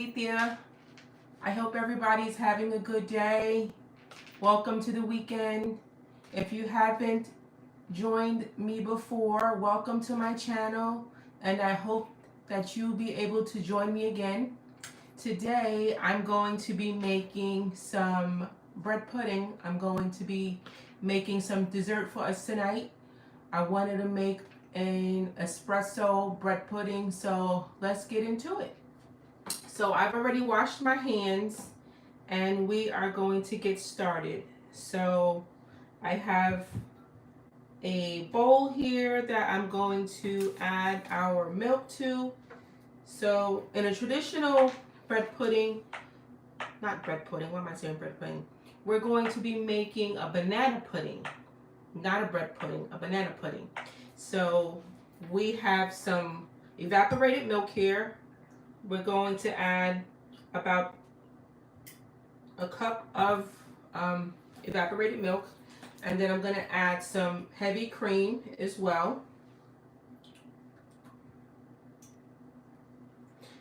There. I hope everybody's having a good day. Welcome to the weekend. If you haven't joined me before, welcome to my channel, and I hope that you'll be able to join me again. Today, I'm going to be making some bread pudding. I'm going to be making some dessert for us tonight. I wanted to make an espresso bread pudding, so let's get into it. So I've already washed my hands and we are going to get started. So I have a bowl here that I'm going to add our milk to. So in a traditional bread pudding, not bread pudding, why am I saying bread pudding? We're going to be making a banana pudding, not a bread pudding, a banana pudding. So we have some evaporated milk here. We're going to add about a cup of evaporated milk, and then I'm going to add some heavy cream as well.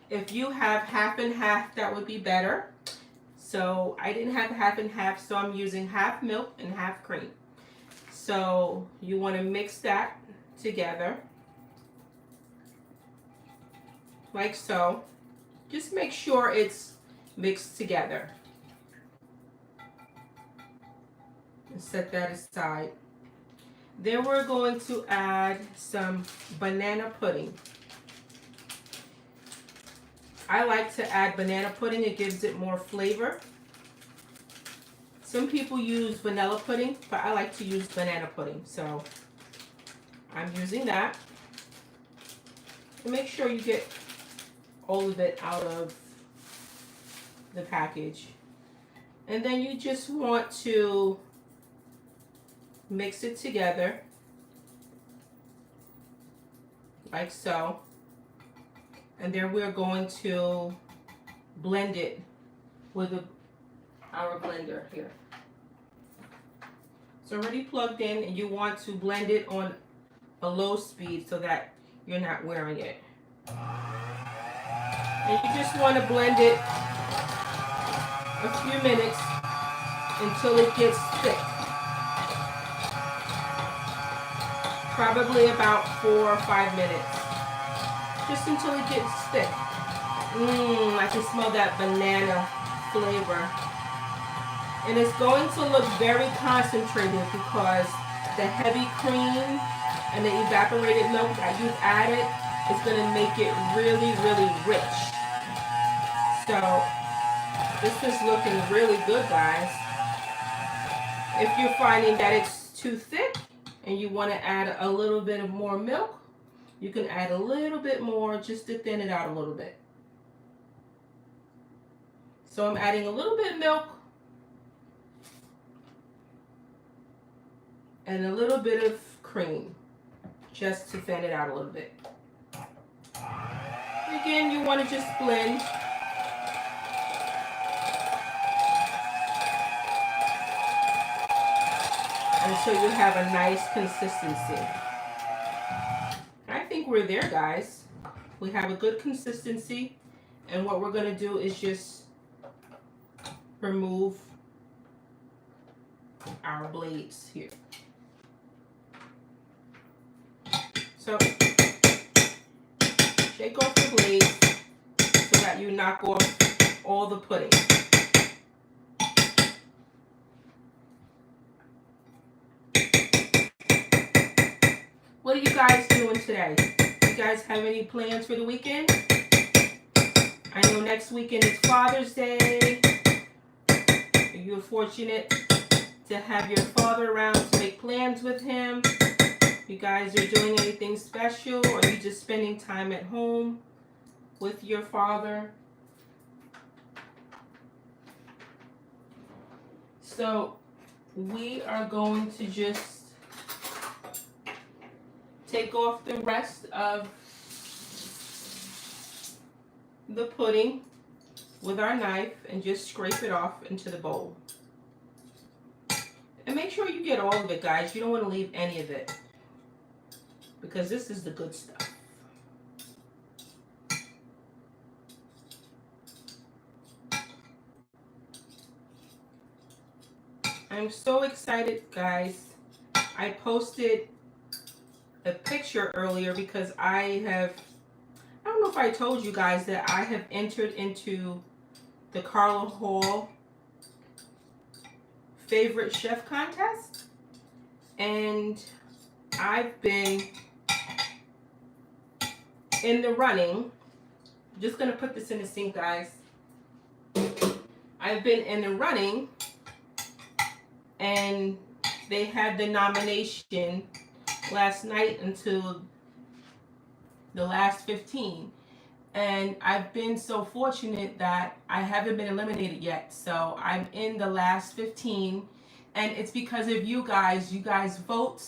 If you have half and half, that would be better. So I didn't have half and half, so I'm using half milk and half cream. So you want to mix that together like so. Just make sure it's mixed together. And set that aside. Then we're going to add some banana pudding. I like to add banana pudding, it gives it more flavor. Some people use vanilla pudding, but I like to use banana pudding, so I'm using that. And make sure you get all of it out of the package. And then you just want to mix it together like so. And then we're going to blend it with our blender here. It's already plugged in, and you want to blend it on a low speed so that you're not wearing it. And you just want to blend it a few minutes until it gets thick. Probably about 4 or 5 minutes. Just until it gets thick. I can smell that banana flavor. And it's going to look very concentrated because the heavy cream and the evaporated milk that you've added is going to make it really, really rich. So this is looking really good, guys. If you're finding that it's too thick and you want to add a little bit of more milk, you can add a little bit more just to thin it out a little bit. So I'm adding a little bit of milk and a little bit of cream just to thin it out a little bit. Again, you want to just blend. Until you have a nice consistency. I think we're there, guys. We have a good consistency, and what we're going to do is just remove our blades here. So shake off the blades so that you knock off all the pudding. What are you guys doing today? You guys have any plans for the weekend? I know next weekend is Father's Day. You're fortunate to have your father around to make plans with him. You guys are doing anything special, or are you just spending time at home with your father? So we are going to just take off the rest of the pudding with our knife and just scrape it off into the bowl. And make sure you get all of it, guys. You don't want to leave any of it, because this is the good stuff. I'm so excited, guys. I posted a picture earlier because I don't know if I told you guys that I have entered into the Carla Hall favorite chef contest, and I've been in the running. I'm just gonna put this in the sink, guys. I've been in the running, and they had the nomination last night until the last 15. And I've been so fortunate that I haven't been eliminated yet. So I'm in the last 15. And it's because of you guys. You guys vote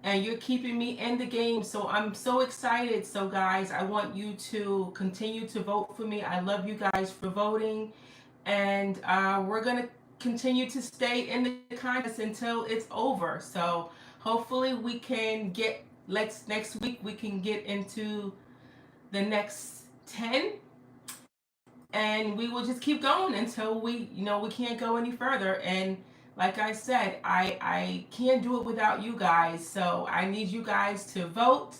and you're keeping me in the game. So I'm so excited. So guys, I want you to continue to vote for me. I love you guys for voting. And we're going to continue to stay in the contest until it's over. So hopefully we can get, next week we can get into the next 10, and we will just keep going until we can't go any further. And like I said, I can't do it without you guys, so I need you guys to vote.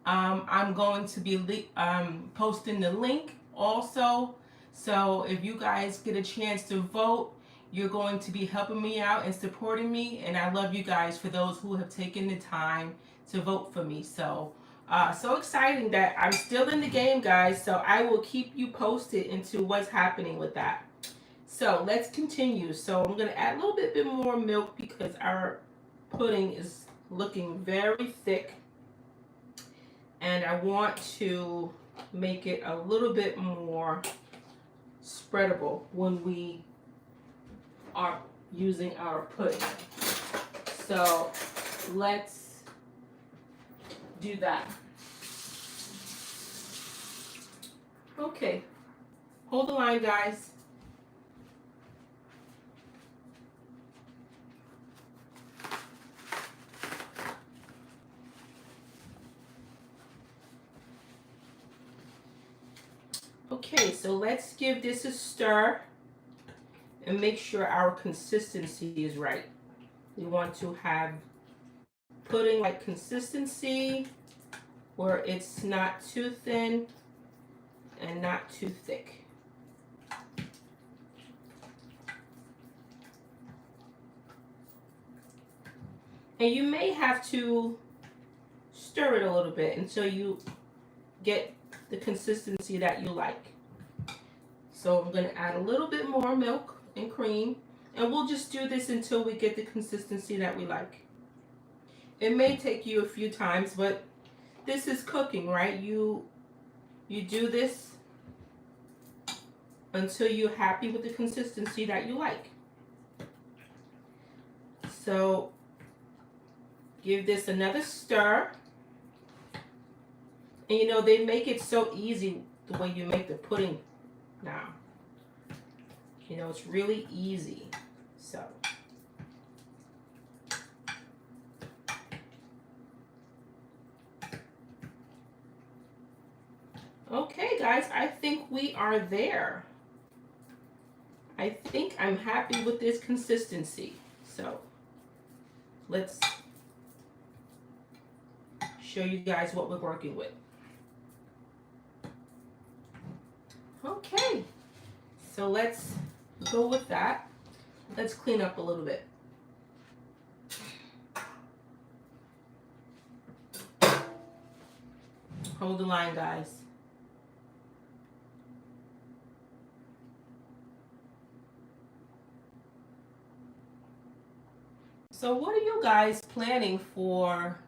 I'm going to be posting the link also, so if you guys get a chance to vote, you're going to be helping me out and supporting me, and I love you guys for those who have taken the time to vote for me. So so exciting that I'm still in the game, guys. So I will keep you posted into what's happening with that. So let's continue. So I'm going to add a little bit more milk because our pudding is looking very thick. And I want to make it a little bit more spreadable when we are using our pudding. So let's do that. Okay, hold the line, guys. Okay, so let's give this a stir and make sure our consistency is right. We want to have pudding like consistency where it's not too thin and not too thick. And you may have to stir it a little bit until you get the consistency that you like. So I'm going to add a little bit more milk and cream, and we'll just do this until we get the consistency that we like. It may take you a few times, but this is cooking, right? You do this until you're happy with the consistency that you like. So give this another stir. And you know, they make it so easy the way you make the pudding now. You know, it's really easy. So okay, guys, I think we are there. I think I'm happy with this consistency. So let's show you guys what we're working with. Okay, so let's go with that. Let's clean up a little bit. Hold the line, guys. So what are you guys planning for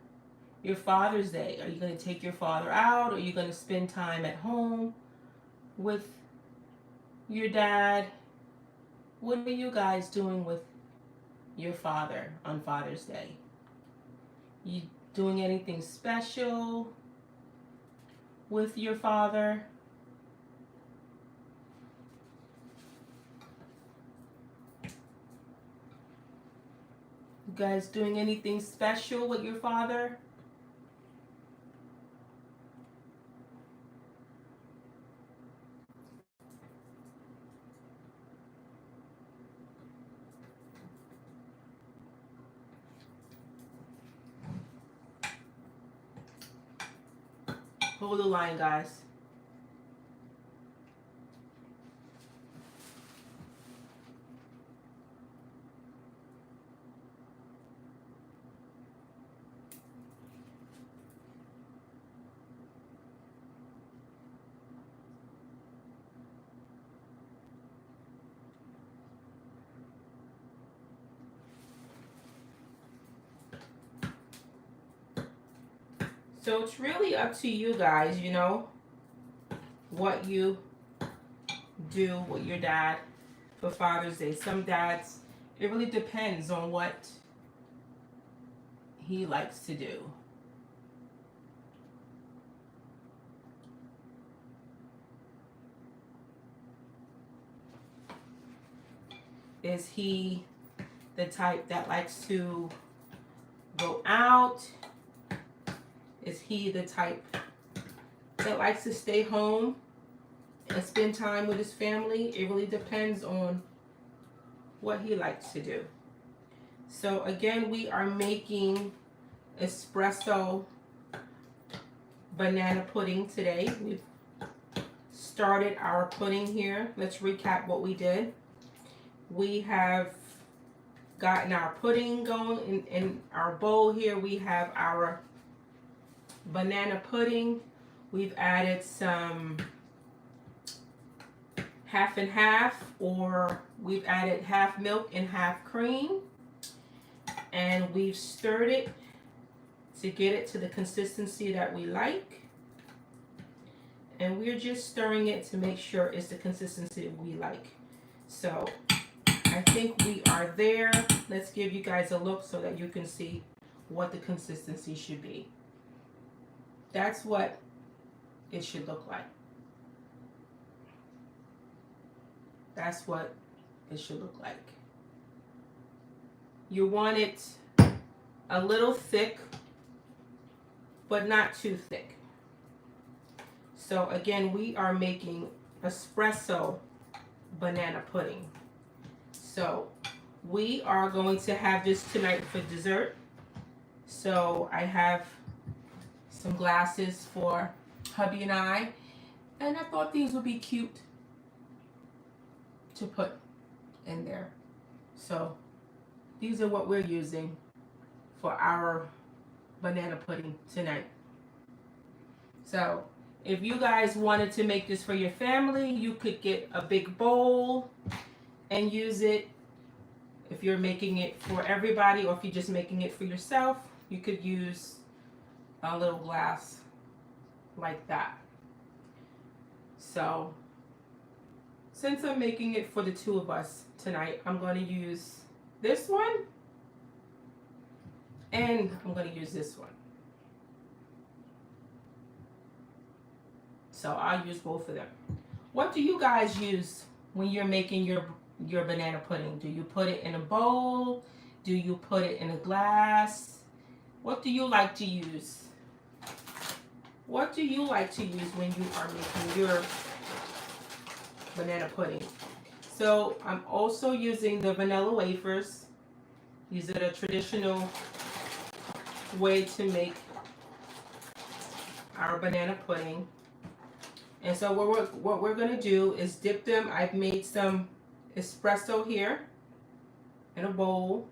your Father's Day? Are you going to take your father out? Are you going to spend time at home with your dad? What are you guys doing with your father on Father's Day? You doing anything special with your father? You guys doing anything special with your father? Hold the line, guys. So it's really up to you guys, you know, what you do with your dad for Father's Day. Some dads, it really depends on what he likes to do. Is he the type that likes to go out? Is he the type that likes to stay home and spend time with his family? It really depends on what he likes to do. So again, we are making espresso banana pudding today. We've started our pudding here. Let's recap what we did. We have gotten our pudding going in our bowl here. We have our banana pudding. We've added some half and half, or we've added half milk and half cream, and we've stirred it to get it to the consistency that we like, and we're just stirring it to make sure it's the consistency we like. So I think we are there. Let's give you guys a look so that you can see what the consistency should be. That's what it should look like. That's what it should look like. You want it a little thick, but not too thick. So again, we are making espresso banana pudding. So we are going to have this tonight for dessert. So I have some glasses for hubby and I thought these would be cute to put in there. So these are what we're using for our banana pudding tonight. So if you guys wanted to make this for your family, you could get a big bowl and use it. If you're making it for everybody, or if you're just making it for yourself, you could use a little glass like that. So since I'm making it for the two of us tonight, I'm going to use this one, and I'm going to use this one. So I'll use both of them. What do you guys use when you're making your banana pudding? Do you put it in a bowl? Do you put it in a glass? What do you like to use? What do you like to use when you are making your banana pudding? So I'm also using the vanilla wafers. These are the traditional way to make our banana pudding. And so what we're going to do is dip them. I've made some espresso here in a bowl.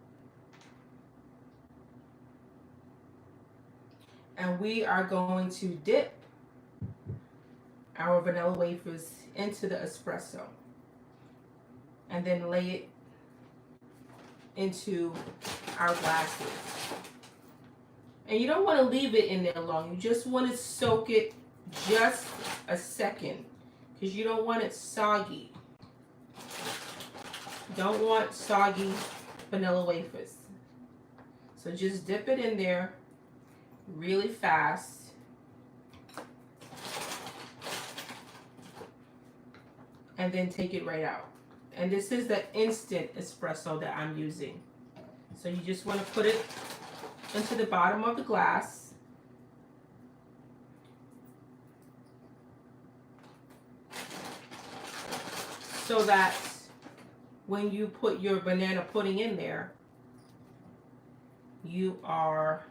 And we are going to dip our vanilla wafers into the espresso and then lay it into our glasses. And you don't want to leave it in there long. You just want to soak it just a second, because you don't want it soggy. Don't want soggy vanilla wafers. So just dip it in there really fast. And then take it right out. And this is the instant espresso that I'm using. So you just want to put it into the bottom of the glass. So that when you put your banana pudding in there, you are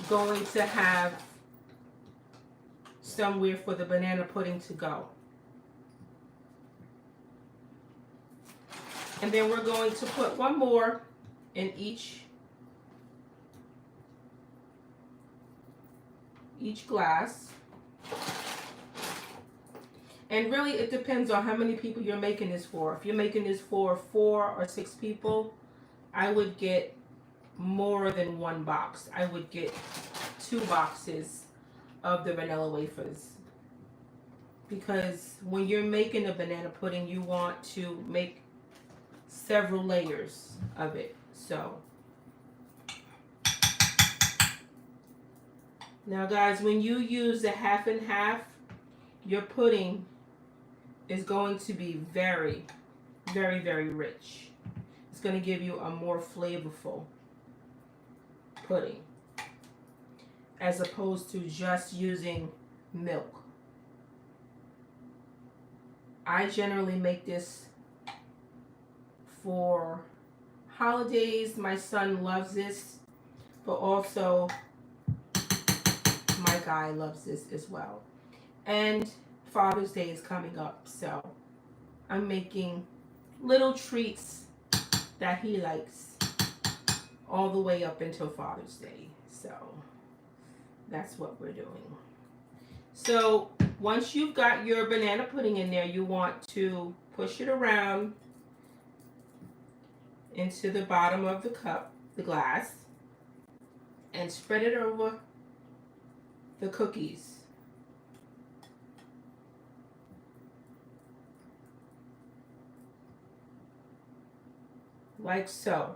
going to have somewhere for the banana pudding to go. And then we're going to put one more in each glass. And really it depends on how many people you're making this for. If you're making this for 4 or 6 people, I would get more than one box. I would get 2 boxes of the vanilla wafers. Because when you're making a banana pudding, you want to make several layers of it. So now guys, when you use the half and half, your pudding is going to be very, very, very rich. It's going to give you a more flavorful pudding as opposed to just using milk. I generally make this for holidays. My son loves this, but also my guy loves this as well. And Father's Day is coming up, so I'm making little treats that he likes all the way up until Father's Day. So that's what we're doing. So once you've got your banana pudding in there, you want to push it around into the bottom of the cup, the glass, and spread it over the cookies. Like so.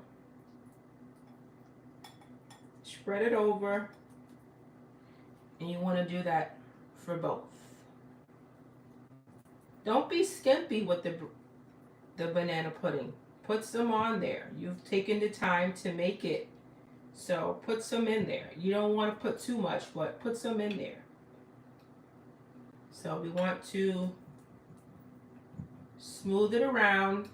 Spread it over, and you want to do that for both. Don't be skimpy with the banana pudding. Put some on there. You've taken the time to make it, so put some in there. You don't want to put too much, but put some in there. So we want to smooth it around.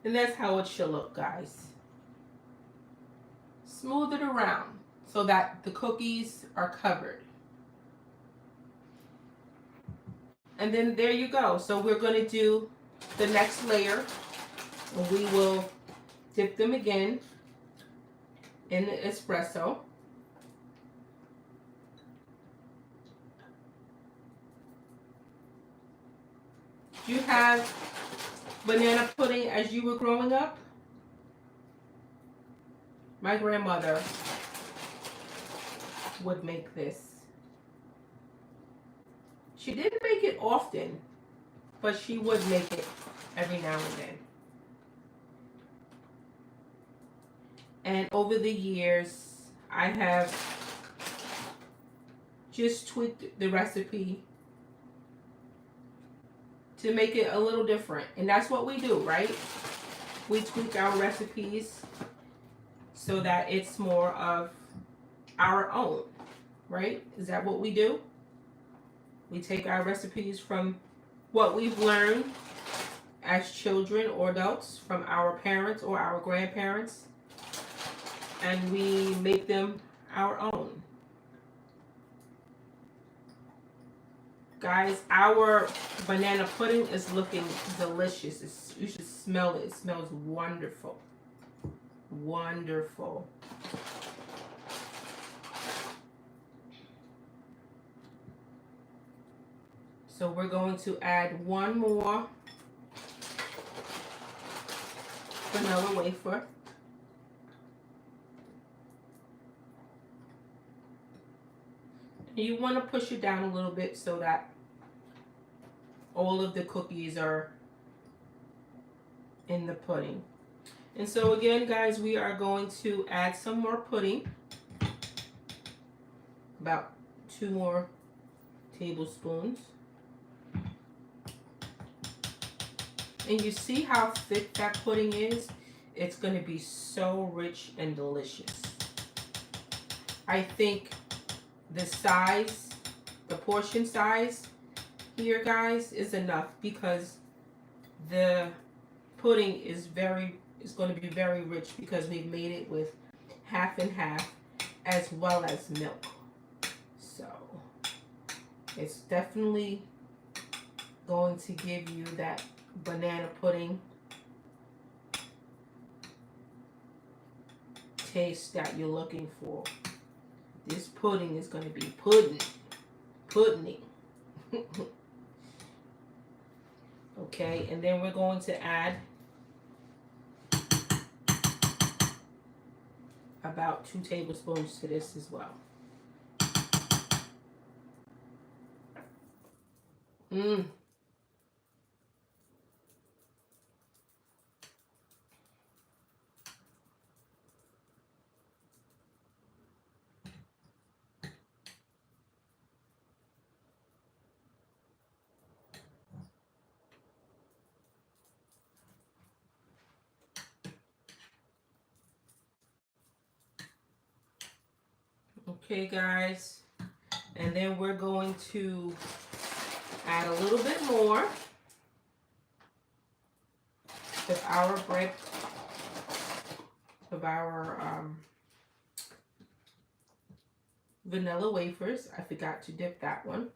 And that's how it should look, guys. Smooth it around so that the cookies are covered. And then there you go. So we're going to do the next layer. And we will dip them again in the espresso. Do you have banana pudding as you were growing up? My grandmother would make this. She didn't make it often, but she would make it every now and then. And over the years, I have just tweaked the recipe to make it a little different. And that's what we do, right? We tweak our recipes so that it's more of our own, right? Is that what we do? We take our recipes from what we've learned as children or adults from our parents or our grandparents, and we make them our own. Guys, our banana pudding is looking delicious. You should smell it. It smells wonderful. Wonderful. So we're going to add one more vanilla wafer. You want to push it down a little bit so that all of the cookies are in the pudding. And so again, guys, we are going to add some more pudding. About 2 more tablespoons. And you see how thick that pudding is? It's going to be so rich and delicious. I think the size, the portion size, here, guys, is enough because the pudding is going to be very rich because we've made it with half and half as well as milk. So it's definitely going to give you that banana pudding taste that you're looking for. This pudding is going to be pudding. Okay, and then we're going to add about 2 tablespoons to this as well. Okay, guys, and then we're going to add a little bit more of our bread, of our vanilla wafers. I forgot to dip that one.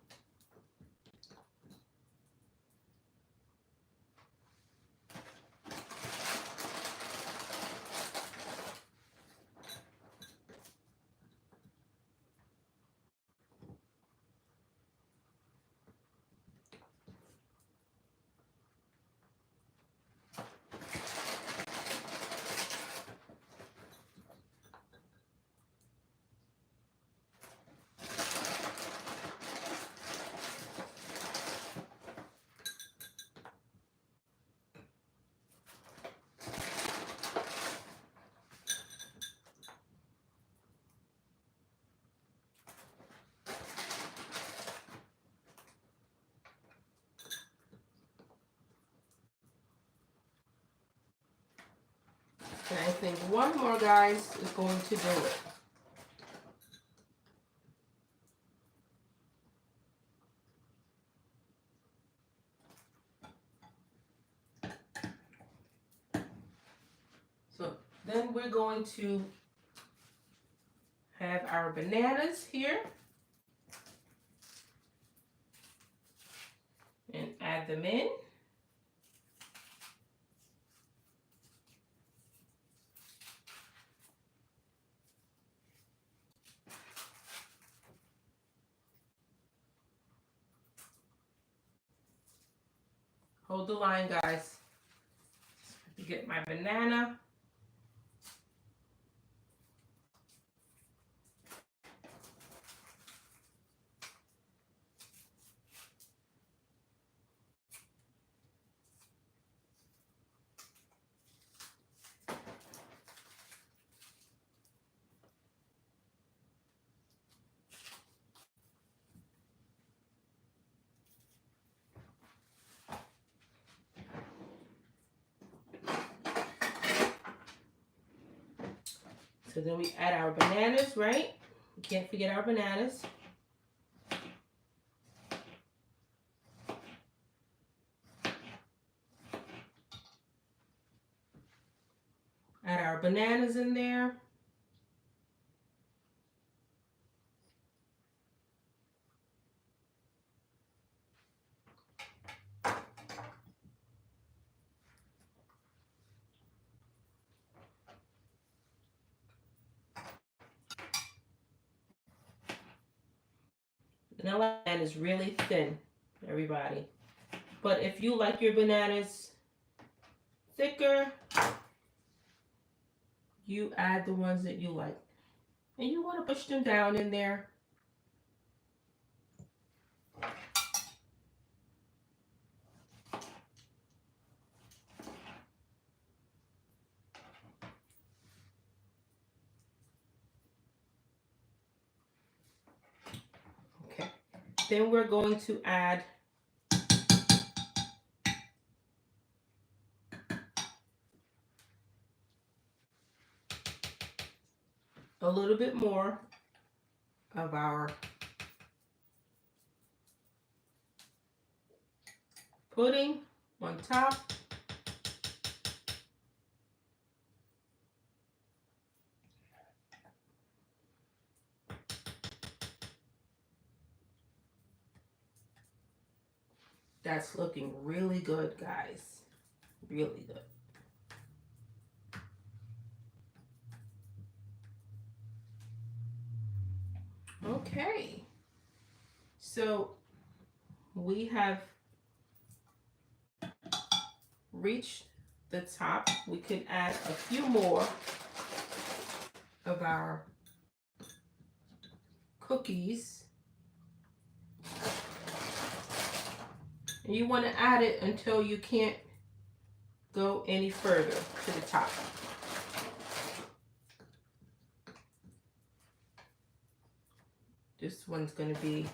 And I think one more, guys, is going to do it. So then we're going to have our bananas here and add them in. Hold the line, guys. To get my banana. So then we add our bananas, right? We can't forget our bananas. Add our bananas in there. Vanilla is really thin, everybody. But if you like your bananas thicker, you add the ones that you like. And you want to push them down in there. Okay. Then we're going to add a little bit more of our pudding on top. That's looking really good, guys. Really good. Okay. So we have reached the top. We can add a few more of our cookies. And you want to add it until you can't go any further to the top. This one's going to be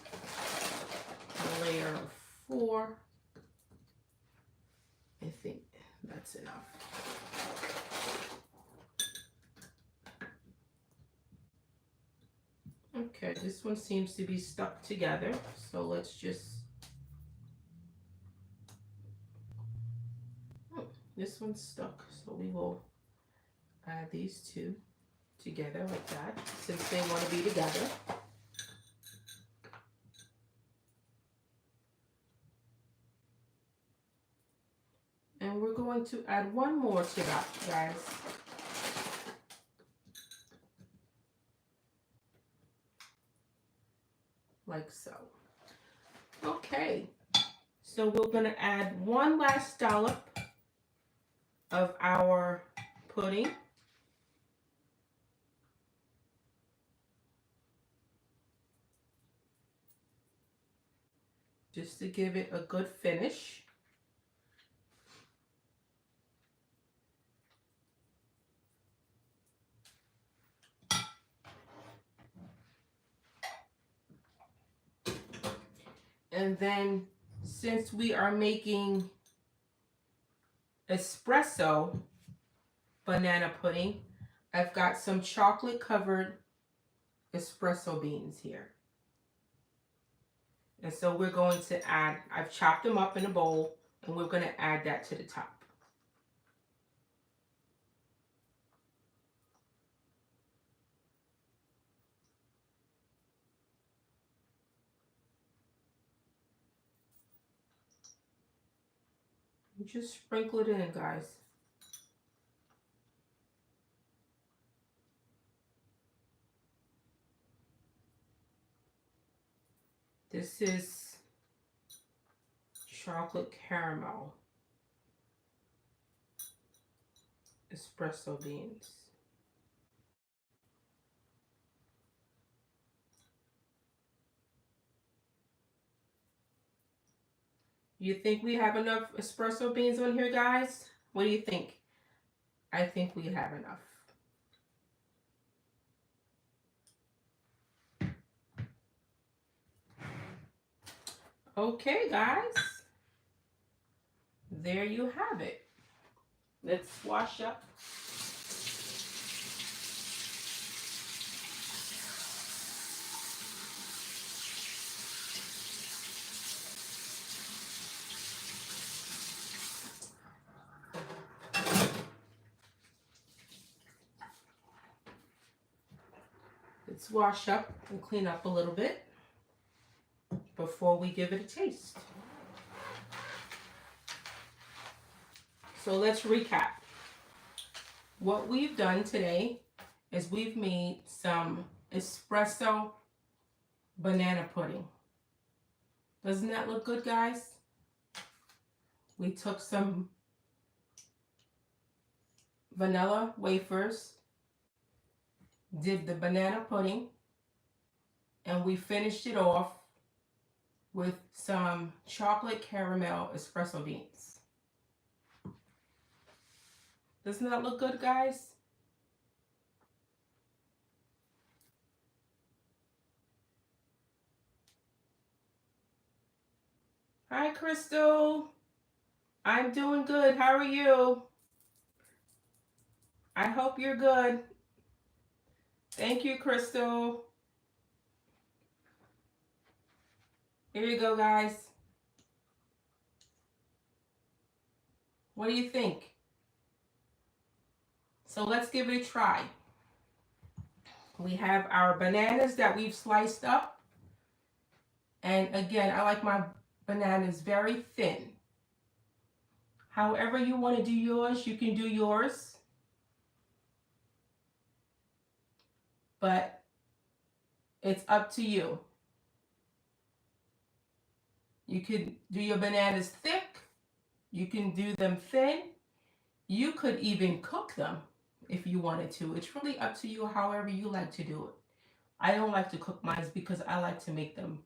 a layer of 4. I think that's enough. Okay, this one seems to be stuck together, so let's just... Oh, this one's stuck, so we will add these two together like that, since they want to be together. And we're going to add one more to that, guys. Like so. Okay, so we're going to add one last dollop of our pudding. Just to give it a good finish. And then, since we are making espresso banana pudding, I've got some chocolate covered espresso beans here. And so we're going to add, I've chopped them up in a bowl, and we're going to add that to the top. Just sprinkle it in, guys. This is chocolate caramel espresso beans. You think we have enough espresso beans on here, guys? What do you think? I think we have enough. Okay, guys. There you have it. Let's wash up. Let's wash up and clean up a little bit before we give it a taste. So let's recap. What we've done today is we've made some espresso banana pudding. Doesn't that look good, guys? We took some vanilla wafers, did the banana pudding, and we finished it off with some chocolate caramel espresso beans. Doesn't that look good, guys? Hi, Crystal. I'm doing good. How are you? I hope you're good. Thank you, Crystal. Here you go, guys. What do you think? So let's give it a try. We have our bananas that we've sliced up. And again, I like my bananas very thin. However you want to do yours, you can do yours. But it's up to you. You could do your bananas thick. You can do them thin. You could even cook them if you wanted to. It's really up to you however you like to do it. I don't like to cook mine because I like to make them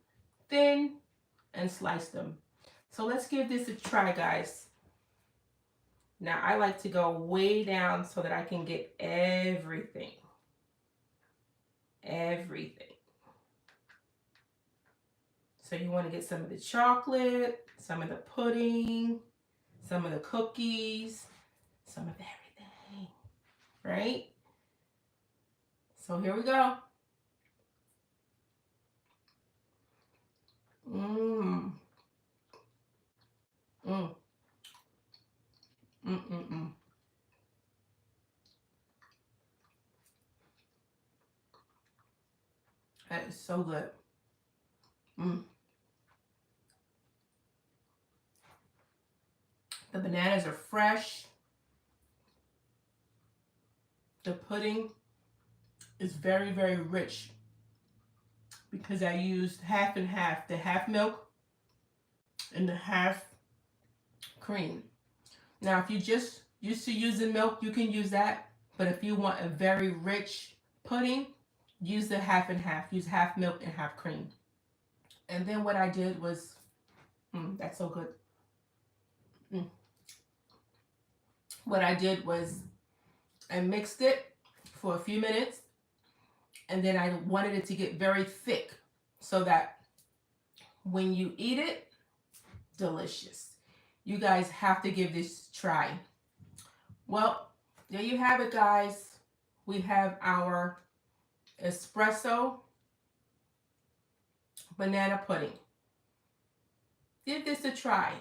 thin and slice them. So let's give this a try, guys. Now I like to go way down so that I can get everything. Everything. So you want to get some of the chocolate, some of the pudding, some of the cookies, some of everything, right? So here we go. Mmm. Mmm. Mmm. Mmm. Mmm. That is so good. Mmm. The bananas are fresh. The pudding is very, very rich because I used half and half, the half milk and the half cream. Now, if you just used to using milk, you can use that. But if you want a very rich pudding, use the half and half. Use half milk and half cream. And then what I did was, that's so good. What I did was I mixed it for a few minutes, and then I wanted it to get very thick so that when you eat it, delicious. You guys have to give this a try. Well, there you have it, guys. We have our espresso banana pudding. Give this a try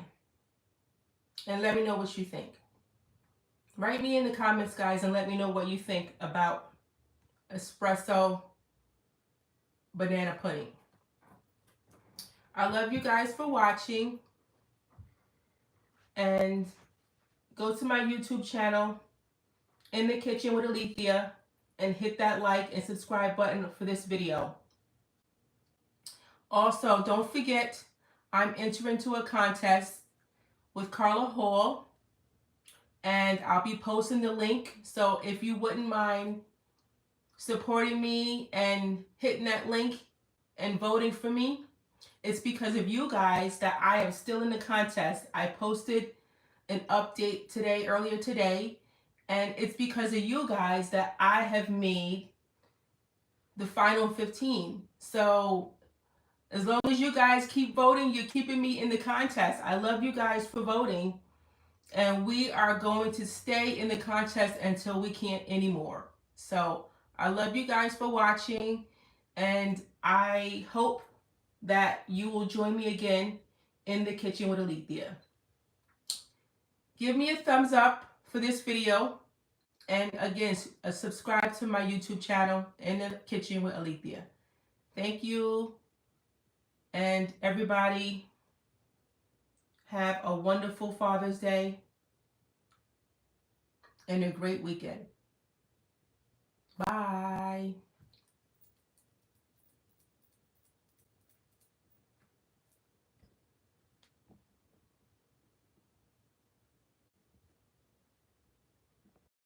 and let me know what you think. Write me in the comments, guys, and let me know what you think about espresso banana pudding. I love you guys for watching, and go to my YouTube channel, In the Kitchen with Alethea, and hit that like and subscribe button for this video. Also, don't forget, I'm entering into a contest with Carla Hall, and I'll be posting the link. So if you wouldn't mind supporting me and hitting that link and voting for me, it's because of you guys that I am still in the contest. I posted an update earlier today, and it's because of you guys that I have made the final 15. So as long as you guys keep voting, you're keeping me in the contest. I love you guys for voting, and we are going to stay in the contest until we can't anymore. So I love you guys for watching, and I hope that you will join me again in the kitchen with Alethea. Give me a thumbs up for this video, and again, subscribe to my YouTube channel, In the Kitchen with Alethea. Thank you, and everybody have a wonderful Father's Day and a great weekend. Bye.